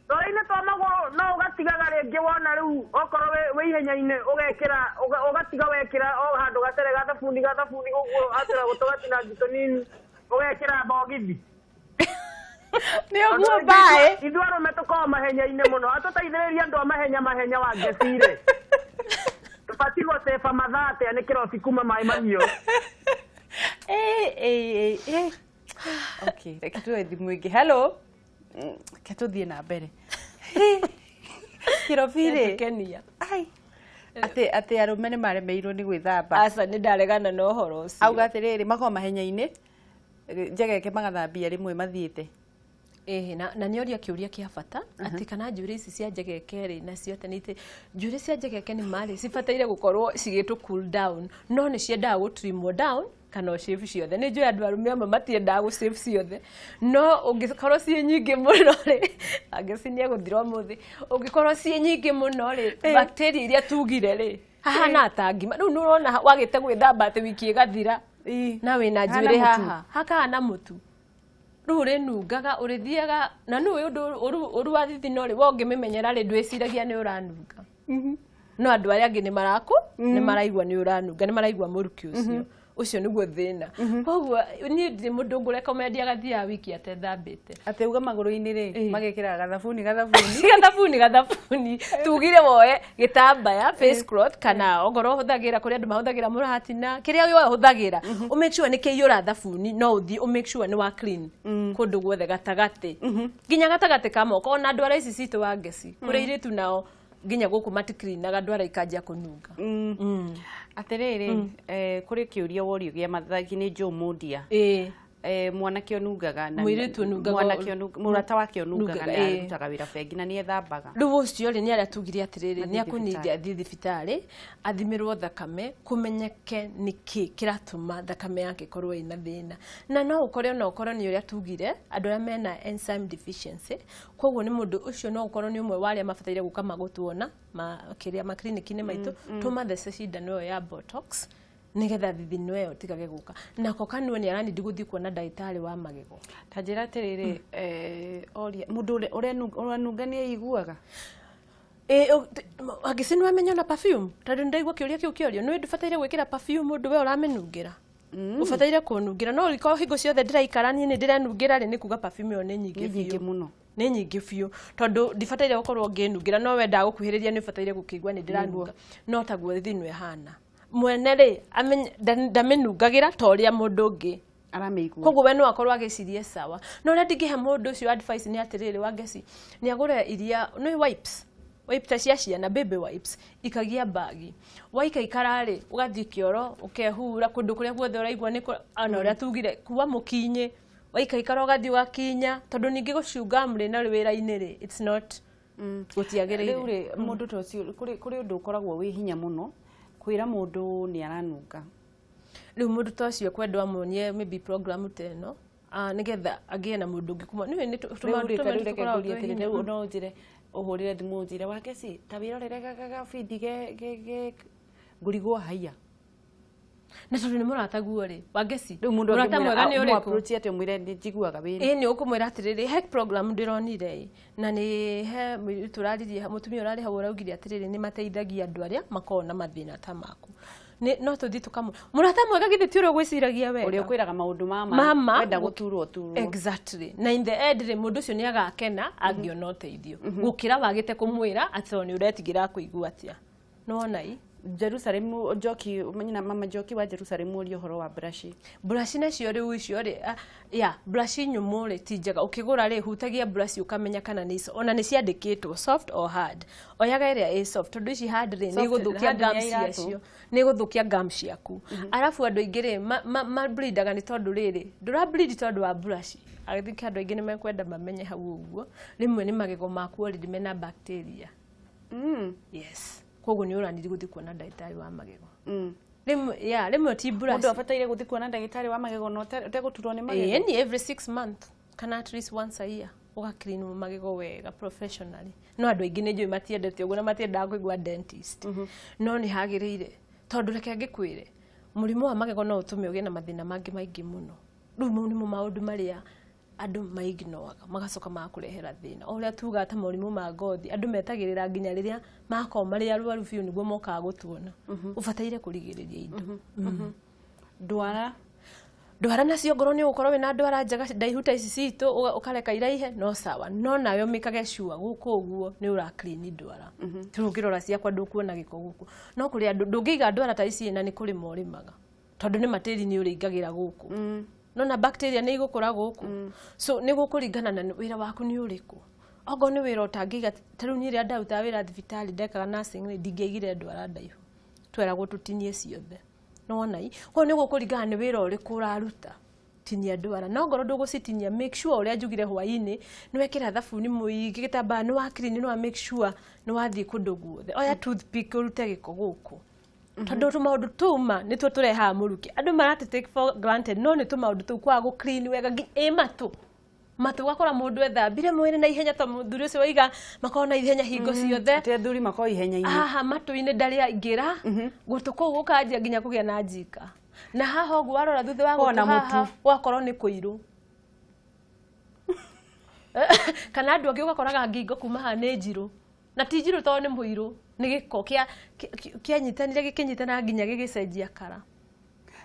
Twara-inĩ twa magũrũ no ũgatigaga rĩngĩ wona rĩu okorwo wĩ ihenya-inĩ ũgatiga wekĩra o handũ gacere ga thabuni ũguo atĩra gũtũgatinangi tũnini ũgekĩra thogithi. Nĩ ũguo mbaĩ. Ithuĩ arũme tũkoragwo mahenya-inĩ mũno, atũteithĩrĩria andũ a mahenya wa ngeci-rĩ. Tũbatiĩ gũcĩba mathaa atĩa nĩ kĩrobi kuma maĩ mahiũ. Okay, reke tuoe thimũ ĩngĩ. Hello. Ke tũthiĩ na mbere. Kĩrobi-rĩ. Kenia. Atĩ arũme nĩ maremeirwo nĩ gwĩthamba. Aca nĩ ndaregana na ũhoro ũcio. Auga atĩrĩrĩ makorwo mahenya-inĩ njegeke magathambia rĩmwe mathiĩte. Na nĩ oria kĩũria kĩa bata atĩ kana njuĩrĩ ici cia njegeke rĩ nacio atĩ nĩ njuĩrĩ cia njegeke nĩ marĩ cibataire gũkorwo cigĩtwo cool down, no nĩ ciendaga gũtrimwo down kana ũcĩbu ciothe. Nĩ njũĩ andũ arũme amwe matiendaga gũcĩbu ciothe, no ũngĩkorwo ciĩ nyingĩ mũno rĩ, angĩci nĩ egũthira ũmũthĩ, ũngĩkorwo ciĩ nyingĩ mũno rĩ, bacteria iria tugire rĩ hahana ta ngima. Rĩu nĩ ũrona wagĩte gwĩthamba atĩ wiki ĩgathira na wĩna njuĩrĩ haha hakana mũtu. Rĩu ũrĩnungaga ũrĩthiaga na nĩ ũndũ ũru wa thithino rĩ, ũngĩmĩmenyera rĩ ndwĩciragia nĩ ũranunga. No andũ arĩa angĩ nĩ maraigua nĩ ũranunga, nĩ maraigua mũrukĩ ũcio nĩguo thĩna. Koguo niĩ ndĩ mũndũ ngũrekomendi agathiaga wiki atethambĩte. Atĩ uga magũrũ-inĩ rĩ magekĩra gathabuni. Gathabuni tugire woe gĩtambaya face cloth kana ongorwo ũhũthagĩra kũrĩ andũ mahũthagĩra mũratina kĩrĩa gĩothe ũhũthagĩra u make sure nĩ kĩiyũra thabuni, no ũthiĩ u make sure nĩ wa clean kũndũ guothe gatagatĩ nginya gatagatĩ ka moko. Ona andũ arĩa ici citũ wa ngeci kũrĩ airĩtu nao nginya gũkũ matiklinaga andũ arĩa ikanjia kũnunga. Atĩrĩrĩ kũrĩ kĩũria worio gĩa mathagi nĩ Mũndia. Mwanake onungaga na mũrata wake onungaga na arutaga wĩra bengi na nĩ ethambaga. Rĩu ũcio rĩ nĩ arĩa tugire atĩrĩrĩ nĩ akũnindi athiĩ thibitarĩ athimirwo thakame kũmenyeke nĩkĩ kĩratũma thakame yake ĩkorwo ĩna thĩna. Na no ũkore ona ũkorwo nĩ ũrĩa tugire andũ arĩa mena enzyme deficiency, koguo nĩ mũndũ ũcio no ũkorwo nĩ ũmwe wa arĩa mabataire gũka magũtuona makliniki-inĩ maitũ tũmathece cindano ĩyo ya botox nigetha thithino ĩyo tigage gũka. Nako kanua nĩ aranindi gũthiĩ kuona ndagĩtarĩ wa magego. Ta njĩra atĩrĩrĩ oria mũndũ ũranunga nĩ aiguaga. Angĩci nĩ wamenya na perfume tondũ ndaigua kĩũria kĩu kĩorio nĩ ndũbataire gwĩkĩra perfume ũndũ we ũramĩnungĩra. Ũbataire kũnungĩra no rĩko hingo ciothe ndĩraikara niĩ nĩ ndĩranungĩra rĩ nĩ kuga perfume ĩyo nĩ nyingĩ mũno. Nĩ nyingĩ biũ tondũ ndibataire gũkorwo ngĩnungira, no wenda gũkuhĩrĩria nĩ bataire gũkĩigua nĩ ndĩranunga, no taguo thithino ĩhana mwene rĩ ndamĩnungagira ta ũrĩa mũndũ ũngĩ aramĩigua. Koguo we no akorwo agĩcirie sawa. No ũrĩa ndingĩhe mũndũ ũcio advice nĩ atĩrĩrĩ wa ngeci nĩ agũre iria nĩ wipes cia ciana baby wipes ikagia bagi waikaikara rĩ ũgathiĩ kĩoro ũkehura kũndũ kũrĩa guothe ũraigua nĩ ana ũrĩa tugire kuwa mũkinyi waikaikara ũgathiĩ ũgakinya tondũ ningĩ gũcunga mũrĩ na wĩra-inĩ rĩ it's not gũtiagĩrĩire. Rĩu rĩ mũndũ ta ũcio kũrĩ ũndũ ũkoragwo wĩ hinya mũno kwĩra mũndũ nĩ aranunga. Rĩu mũndũ ta ũcio kwenda amuonie maybe program ta ĩno nigetha agĩe na mũndũ ũngĩ kuma nĩ tũmaũria no njĩre ũhũrĩre thimũ njĩre wa ngeci ta wĩrorere gabindi ngũrigwo haiya. Na tondũ nĩ mũrata guo rĩ wa ngeci rĩu mũndũ mũrata mwega nĩ ũrĩkũ approach atĩ mwĩre nĩ njiguaga wĩra. Nĩ ũkũmwĩra atĩrĩrĩ he program ndĩronire na nĩ he tũraririe mũtumia ũrarĩ hau ũraugire atĩrĩrĩ nĩ mateithagia andũ arĩa makoragwo na mathĩna ta maku. No tũthiĩ tũkamũ mũrata mwega githĩ ti ũrĩa gwĩciragia wega ũrĩa ũkwĩraga maũndũ mama wenda gũturwo. Exactly. Na in the end rĩ mũndũ ũcio nĩ agakena angĩona ũteithio gũkĩra wagĩte kũmwĩra atĩ nĩ ũretigĩra kũigua atĩa. No wona Jerusalem Njoki umenyina mama Njoki wa Jerusalem uri horo wa brush nacio riu icio ri brush nyumu ri ti njega ukigura ri hutagia brush ukamenya kana ni ona ni ciandikitwo soft or hard oyaga iria is soft tondu ici hard ri ni guthukia gums yacio ni guthukia gums yaku arafu andu aingi ri ma bleedaga ni tondu riri ndura bleed tondu wa brush agithika andu aingi ni mekwenda mamenye hau uguo rimwe ni magego maku already mena bacteria yes koguo ni uraniri guthi kuona ndagitari wa magego rimwe ti brush mundu abataire guthi kuona ndagitari wa magego no uteguturwo ni magego any every 6 months kana at least once a year uga clean magego wega professionally no andu aingi ni njui matiendete uguo na matiendaga kuigua dentist no ni hagirire tondu reke ngikwire murimu wa magego no utume ugie na mathina mangi maingi muno riu ni maundu maria andu maignoaga magacoka makurehera thina oria tuga ata murimu ma ngothi andu metagirira nginya riria makoma mari arwaru biu niguo mokaga gutuona ubataire kurigiriria indo ndwara nacio ngoro ni ukorwo wina ndwara njega ndaihuta ici citu ukareka iraihe no sawa no nayo mikage sure guku uguo ni ura clean ndwara turugirora ciakwa ndukuona giko guku no kuri andu ndungiiga ndwara ta ici na ni kuri morimaga tondu ni matiri ni uringagira guku no na bacteria ni igukura guku so ni gukuringana na wira waku ni uriku ogo ni wira utangiga taru ni ria ndaruta wira thibitari ndekaga nursing ni ndingiigire ndwara ndaihu twera gututinie ciothe no wonai ko ni gukuringana ni wira uriku uraruta tinia ndwara no ngoro ndugucitinia make sure uria njugire hwaini ni wekira thabuni muigi gitamba ni wa clean ni wa make sure ni wathie kundu guothe oya toothpick urute giko guku tondu tumaundu tuma nitwo tureha muruki andu marate take for granted no ni tumaundu tu kwa gu clean wega matu gakora mundu ethambire mwiri na ihenya ta muthuri ucio waiga makona ihenya hingo ciothe ate thuri mako ihenya-ini matu-ini ndari aingira gutuko gukanjia nginya kugia na njika na haha ogu warora thutha wa gutu haha wakorwo ni kuiru kana andu angi ugakoraga ngingo kuma ha ni njiru na ti njiru to ni muiru ni giko kia nyitanire gikinyitana nginya gigicenjia kara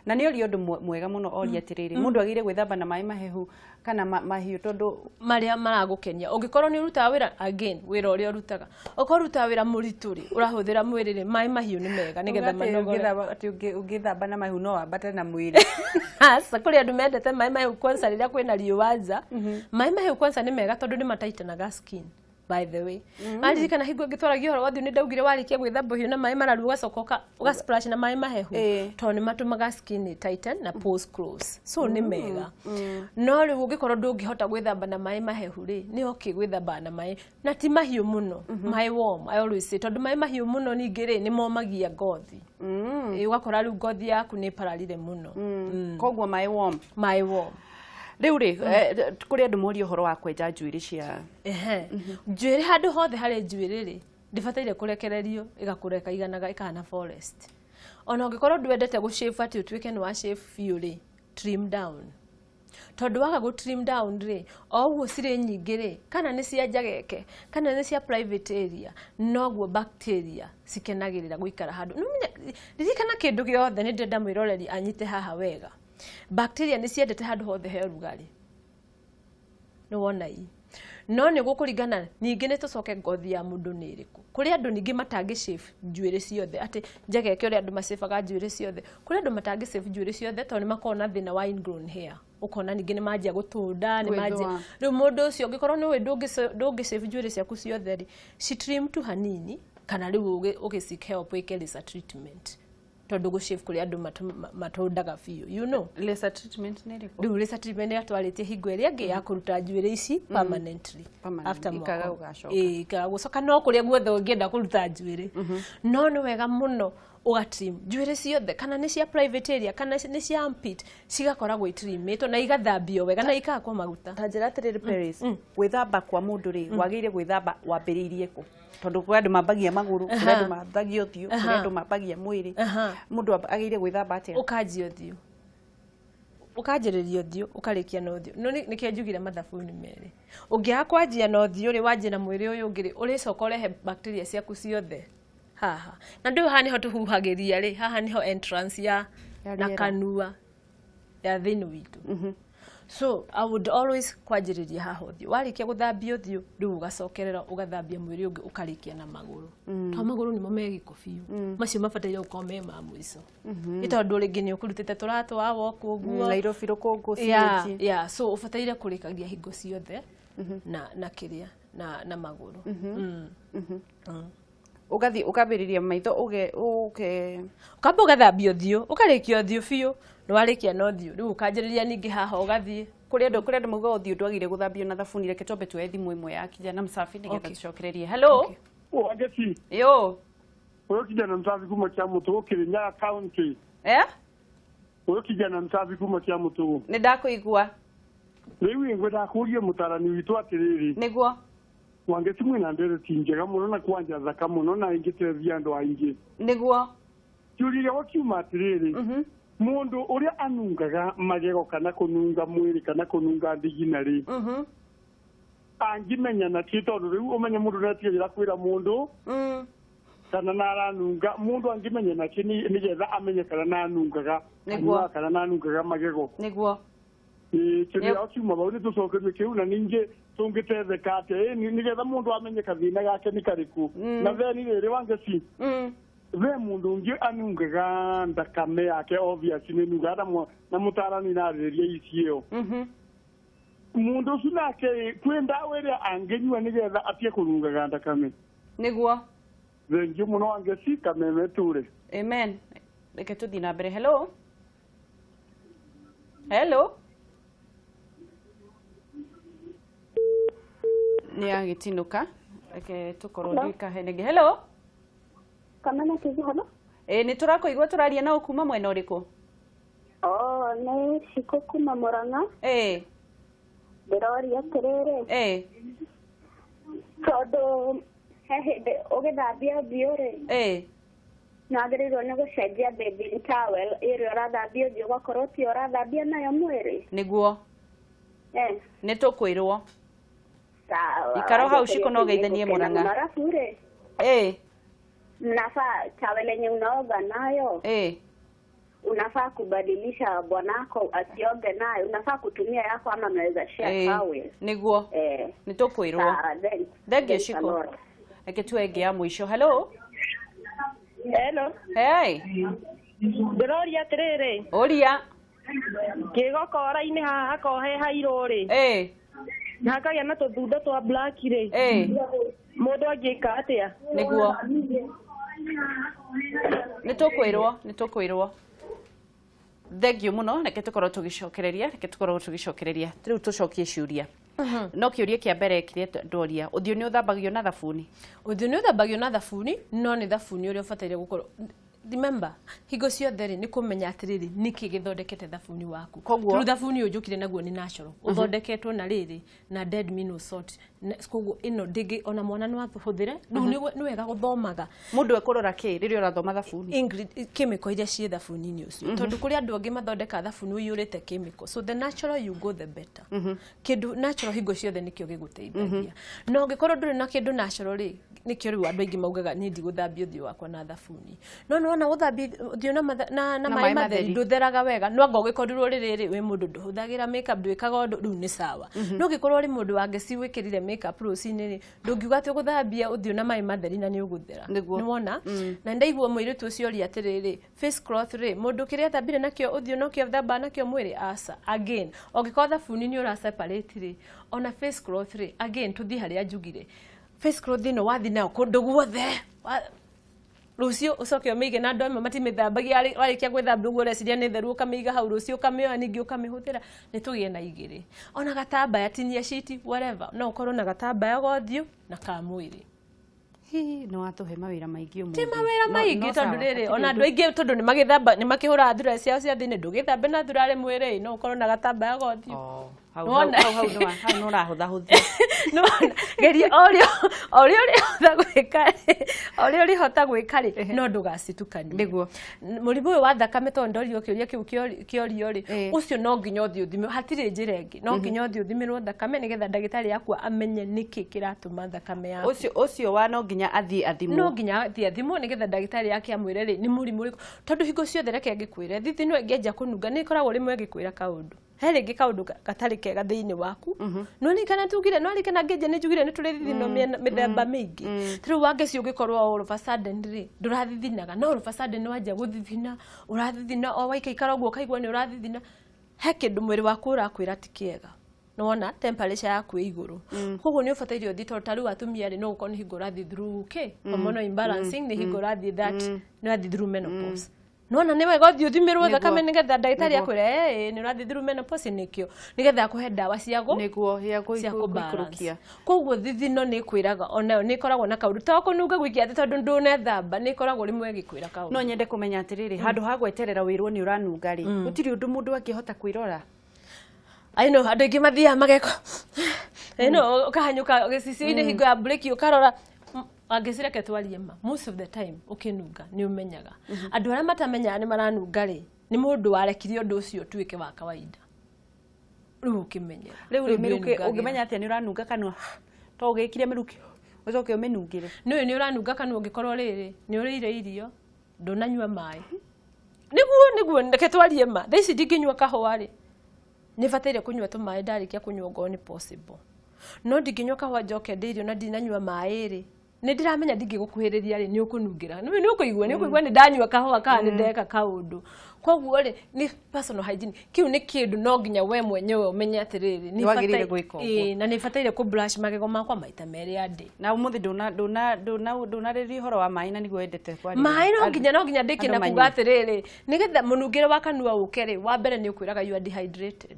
na ni ori undu mwega muno ori atiriri mundu agire gwithamba na mai mahehu kana mahiu tondu maria maragukenia ungikorwo ni uruta wira again wira uri urutaga ukoruta wira murituri urahuthira mwiriri mai mahiu ni mega nigetha manogore ati ungithamba na mahiu no wambate na mwiri asa kuri andu mendete mai mahiu kwanza riria kwina riuwaza mai mahiu kwanza ni mega tondu ni mataitanaga skin by the way aririkana hingo ngitwaragio horo wathiu ni ndaugire warikia gwithamba hiu na mai mararu ugacoka ugasplash na mai mahehu to ni matumaga skin tighten na pores close so ni mega no riu ungikorwo ndungihota gwithamba na mai mahehu ri ni okay gwithamba na mai na ti mahiu muno mai warm I always say tondu mai mahiu muno ningi ri ni momagia ngothi ugakora riu ngothi yaku ni pararire muno koguo mai warm riu ri kuri andu mori horo wa kwenja njuiri cia njuiri handu hothe hari njuiri ri ndibataire kurekererio igakureka iganaga ikana forest ona ungikorwo ndwendete gushave ati utwike ni wa shave few ri trim down tondu waga gu trim down ri oguo cire nyingi ri kana ni cia njageke kana ni cia private area noguo bacteria cikenagirira guikara handu ririkana kindu giothe ni ndenda mwiroreri anyite haha wega bacteria ni ciendete handu hothe he rugari no wonai no ni gukuringana ningi ni tucoke ngothi ya mundu ni iriku kuri andu ningi matangi shave njuiri ciothe ati njageke uri andu macebaga njuiri ciothe kuri andu matangi shave njuiri ciothe to ni makona thina wa ingrown hair ukona ningi ni manjia gutunda ni manjia riu mundu ucio ungikorwo ni we ndungi shave njuiri ciaku ciothe ri ci trim tu hanini kana riu ugisik help wike laser treatment tondu gushave kuri andu matundaga fiu you know laser treatment ni riko riu laser treatment atwaritie hingo iria ngi ya kuruta njuiri ici permanently after ikaga ugacoka ikaga gucoka no kuria guothe ungienda kuruta njuiri no ni wega muno ugatrim njuiri ciothe kana ni cia private area kana ni cia armpit cigakoragwo itrimĩtwo na igathambio wega na ikakwa maguta ta njira atiriri Peris gwithamba kwa mundu ri wagire gwithamba wambiriirie ku tondu kwa andu mambagia maguru kwa andu mambagia uthio kwa andu mambagia mwiri mundu agire gwithamba atia ukanjia uthio ukanjiriria uthio ukarikia na uthio no nike njugire mathabuni meri ungiaga kwanjia na uthio ri wanjia na mwiri uyu ungi ri uricoka urehe bacteria ciaku ciothe haha na ndio haha niho tuhuhagiria ri haha niho entrance ya na kanua ya thini witu So I would always kwanjĩrĩria haha ũthiũ. Warĩkia gũthambia ũthiũ, rĩu ũgacokerera ũgathambia mwĩrĩ ũngĩ ũkarĩkia na magũrũ. Tondũ magũrũ nĩmo me gĩko biũ. Macio mabataire gũkorwo me ma mũico. Nĩ tondũ rĩngĩ nĩ ũkũrutĩte tũratũ wa walk ũguo. Nairobi rũkũngũ ciĩgiĩ. Yeah, so ũbataire kũrĩkagia hingo ciothe na kĩrĩa na magũrũ. Ugathi ukambĩrĩria maitho ukamba ũgathambia ũthiũ, ũkarĩkia ũthiũ biũ, nĩ warĩkia na ũthiũ, rĩu ũkanjĩrĩria ningĩ haha ũgathiĩ. Kũrĩ andũ mauga ũthiũ ndwagire gũthambio na thabuni, reke twambe tuoe thimũ ĩmwe ya kijana msafi nĩgetha tucokererie. Hello. Wageti. Yo. Huyo kijana msafi kuma Kiamũtũ Kirinyaga County. Huyo kijana msafi kuma Kiamũtũ. Nĩ ndakũigua. Rĩu ngwenda kũria mũtarani witũ atĩrĩrĩ. Nĩguo. Wangeti mwĩna ndereti njega mũno na kwanja thaka mũno na ingĩteithia andũ aingĩ. Nĩguo. Kiuria wakiuma atĩrĩrĩ. Mũndũ ũrĩa anungaga magego kana kũnunga mwĩrĩ kana kũnunga ndiginarĩ. Angĩmenya na kĩ tondũ rĩu ũmenye mũndũ nĩatigĩra kwĩra mũndũ. Kana naranunga mũndũ angĩmenya na kĩ nĩgetha amenye kana nanungaga. Nĩguo. Kana nanungaga magego. Nĩguo. Kiuria wakiuma bau nĩ tũcokerie kĩu na ningĩ tũngĩtetheka atĩa nĩgetha mũndũ amenye kathĩna gake nĩ karĩkũ. Na theni rĩrĩ Wangeci. Ve mundu ungi anungaga ndakame yake obvious nĩnuga na mũtarani narĩrĩria icio. Mundu ũcio nake kwenda wĩrĩa angĩnyua nĩgetha atie kũnungaga ndakame. Nĩguo. Thengiũ mũno Wangeci kameme ture. Amen. Reke tũthiĩ na mbere. Hello. Hello. Nĩ agĩtinũka. Reke tũkorwo ndikahenenge. Hello. Kamana kizi hano? Nĩ tũrakũigua tũraria na ũkuma mwena ũrĩkũ? Nĩ Cikũ kuma Mũrang'a. Ndĩroria atĩrĩrĩ. Tondũ he hĩndĩ ũgĩthambia ũthiũ rĩ. Nagĩrĩirwo nĩ gũcenjia baby towel ĩrĩa ũrathambia ũthiũ ũgakorwo ti ũrathambia nayo mwĩrĩ. Nĩguo. Nĩ tũkwĩrwo. Sawa. Ikaro hau Cikũ no geithanie Mũrang'a. Arabu rĩ. Unafaa towel yenye unaoga nayo. Unafaa kubadilisha bwanako asioge nayo. Unafaa kutumia yako ama unaweza share towel. Nĩguo. Nĩ tũkwĩrwo. Thengiũ Cikũ. Reke tuoe ĩngĩ ya mũico. Hello. Hello. Hey. Ndĩroria atĩrĩrĩ. Ũria. Kĩgokora-inĩ haha hakohe hairũ rĩ. Na hakagĩa na tũthunda twa black rĩ. Mũndũ angĩka atĩa? Nĩguo. Nĩ tũkwĩrwo. Thengiũ mũno, reke tũkorwo tũgĩcokereria. Rĩu tũcokie ciũria. No kĩũria kĩa mbere kĩrĩa ndoria, ũthiũ nĩ ũthambagio na thabuni? Ũthiũ nĩ ũthambagio na thabuni, no nĩ thabuni ũrĩa ũbataire gũkorwo. Remember, hingo ciothe rĩ nĩ kũmenya atĩrĩrĩ nĩkĩ gĩthondekete thabuni waku. Koguo thabuni ũyũ njũkire naguo nĩ natural. Ũthondeketwo na rĩrĩ na dead mineral salt. Koguo ĩno ndĩngĩ ona mwana no ahũthĩre. Rĩu nĩ wega gũthomaga. Mũndũ ekũrora kĩ rĩrĩa ũrathoma thabuni? Chemical iria ciĩ thabuni-inĩ ũcio. Tondũ kũrĩ andũ angĩ mathondeka thabuni ũiyũrĩte chemical. So the natural you go the better. Kĩndũ natural hingo ciothe nĩkĩo gĩgũteithagia. No ũngĩkorwo ndũrĩ na kĩndũ natural rĩ, nĩkĩo rĩu andũ aingĩ maugaga nĩ ndigũthambia ũthiũ wakwa na thabuni. No na gũthambia ũthiũ na maĩ matheri ndũtheraga wega. No anga ũgĩkorirwo rĩrĩ wĩ mũndũ ndũhũthagĩra makeup ndwĩkaga ũndũ rĩu nĩ sawa. No ũngĩkorwo rĩ mũndũ wangeci wĩkĩrire makeup rũcinĩ rĩ, ndũngiuga atĩ ũgũthambia ũthiũ na maĩ matheri na nĩ ũgũthera. Nĩ wona? Na ndaigua mũirĩtu ũcio ũria atĩrĩrĩ, face cloth rĩ, mũndũ kĩrĩa thambire nakĩo ũthiũ no kĩo thamba nakĩo mwĩrĩ aca. Again, ũngĩkorwo thabuni nĩ ũra separate rĩ, ona face cloth rĩ, again tũthiĩ harĩa njugire. Face cloth ĩno wathi nayo kũndũ guothe. Rũciũ ũcoke ũmĩige na andũ amwe matimĩthambagia warĩkia gwĩthamba ũguo ũreciria nĩ theru ũkamĩiga hau rũciũ ũkamĩoya ningĩ ũkamĩhũthĩra. Nĩ tũgĩe na igĩrĩ. Ona gatambaya tinia shiti whatever. No ũkorwo na gatambaya gothiũ na ka mwĩrĩ. Nĩ watũhe mawĩra maingĩ ũmũthĩ. Ti mawĩra maingĩ tondũ rĩrĩ ona andũ aingĩ tondũ nĩ magĩthamba nĩ makĩhũra thura ciao cia thĩinĩ ndũgĩthambe na thurarĩ mwĩrĩ no ũkorwo na gatambaya gothiũ. Hau nĩ ũrahũthahũthia. Geria ũrĩa ũrĩhota gwĩka rĩ no ndũgacitukanie. Nĩguo. Mũrimũ ũyũ wa thakame tondũ ndorio kĩũria kĩu kĩorio rĩ ũcio no nginya ũthiĩ ũthimĩrwo hatirĩ njĩra ĩngĩ no nginya ũthiĩ ũthimĩrwo thakame nĩgetha ndagĩtarĩ yaku amenye nĩkĩ kĩratũma thakame yaku. Ũcio wa no nginya athiĩ athimwo. No nginya athiĩ athimwo nĩgetha ndagĩtarĩ yake amwĩre rĩ nĩ mũrimũ ũrĩkũ tondũ hingo ciothe reke ngĩkwĩre thithi no ĩngĩanjia kũnunga nĩ ĩkoragwo rĩmwe ĩgĩkwĩra kaũndũ. he rĩngĩ kaũndũ gatarĩ kega thĩinĩ waku no rĩkana tugire no rĩkana ngeje nĩ njugire nĩ tũrĩ thithino mĩthemba mĩingĩ rĩu wangeci ũngĩkorwo all of a sudden rĩ ndũrathithinaga no all of a sudden wanjia gũthithina ũrathithina o waikaikara ũguo kaigua nĩ ũrathithina he kĩndũ mwĩrĩ waku ũrakwĩra ti kĩega nona temperature yaku ĩ igũrũ koguo nĩ ũbataire ũthiĩ tondũ tarĩu atumia rĩ no gũkorwo nĩ hingo ũrathiĩ through hormonal imbalancing nĩ hingo ũrathiĩ that nĩ ũrathiĩ through menopause nona nĩ wega ũthiĩ ũthimĩrwo thakame nĩgetha ndagĩtarĩ akwĩre nĩ ũrathiĩ through menopause nĩkĩo nĩgetha akũhe ndawa nĩguo cia gũikũrũkia koguo thithino nĩ kwĩraga onayo nĩ ĩkoragwo na kaũndũ to kũnunga gũikia atĩ tondũ ndũnethamba nĩ ĩkoragwo rĩmwe ĩgĩkwĩra kaũndũ no nyende kũmenya atĩrĩrĩ handũ ha gweterera wĩrwo nĩ ũranunga rĩ gũtirĩ ũndũ mũndũ angĩhota kwĩrora andũ aingĩ mathiaga mageko ũkahanyũka gĩcicio-inĩ hingo ya break ũkarora angĩcireke twarie ma most of the time ũkĩnunga nĩ ũmenyaga andũ arĩa matamenyaga nĩ maranunga rĩ nĩ mũndũ warekirie ũndũ ũcio tuĩke wa kawaida rĩu ũkĩmenyera rĩu ũngĩmenya atĩa nĩ ũranunga kanua to ũgĩkire mĩrukĩ ũcoke ũmĩnungĩre nĩ ũranunga kanua ũngĩkorwo rĩrĩ nĩ ũrĩire irio ndũnanyua maĩ nĩguo reke twarie ma thaa ici ndingĩnyua kahũa rĩ nĩ bataire kũnyua tũmaĩ ndarĩkia kũnyua ongorwo nĩ possible no ndingĩnyua kahũa njoke ndĩ irio na ndinanyua maĩ rĩ nĩ ndiramenya ndingĩgũkuhĩrĩria rĩ nĩ ũkũnungĩra nĩ ũkũigua nĩ ndanyua kahũa kana nĩ ndeka kaũndũ koguo rĩ nĩ personal hygiene kiu nĩ kĩndũ no nginya we mwenyewe ũmenye atĩrĩrĩ nĩ wagĩrĩire gwĩka ũguo na nĩ bataire kũ brush magego makwa maita merĩ a day na ũmũthĩ ndũnarĩria ũhoro wa maĩ na nĩguo wendete kwaria maĩ no nginya ndĩkĩ na kuga atĩrĩrĩ nĩgetha mũnungĩre wa kanua ũke rĩ wa mbere nĩ ũkwĩraga you are dehydrated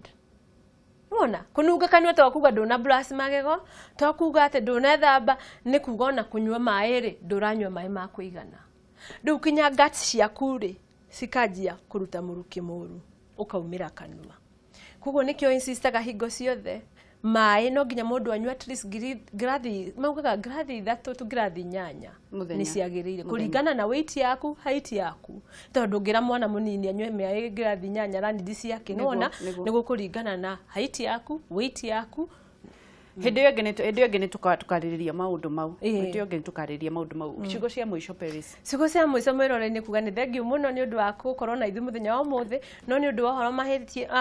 Wona, kununga kanua to kuga ndũna brush magego, to kuga atĩ ndũnethamba, nĩ kuga ona kunyua maĩ rĩ, ndũranyua maĩ ma kũigana. Rĩu kinya guts ciaku rĩ, cikanjia kũruta mũrukĩ mũru, ũkaumĩra kanua. Koguo nĩkĩo insistaga hingo ciothe, maĩ no nginya mũndũ anyue at least grathi, maugaga grathi 3 to grathi 8 nĩ ciagĩrĩire kũringana na weight yaku, height yaku. Tondũ ngĩra mwana mũnini anyue maĩ grathi 8 ranidi ciake nĩwona nĩguo kũringana na height yaku, weight yaku. Hĩndĩ ĩyo ĩngĩ nĩ tukarĩrĩria maũndũ mau. Hĩndĩ ĩyo ĩngĩ nĩ tukarĩrĩria maũndũ mau. Ciugo cia mũico Peris. Ciugo cia mũico mwĩrore-inĩ kuga nĩ thengiũ mũno nĩ ũndũ wa gũkorwo na ithuĩ mũthenya wa ũmũthĩ, no nĩ ũndũ wa ũhoro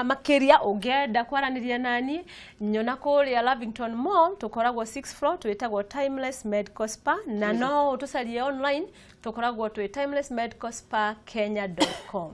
makĩria ũngĩenda kwaranĩria nani, nyona kũrĩa Lavington Mall, tũkoragwo 6th floor, twĩtagwo Timeless Medical Spa, na no ũtũcarie online, tũkoragwo twĩ timelessmedicalspa kenya.com.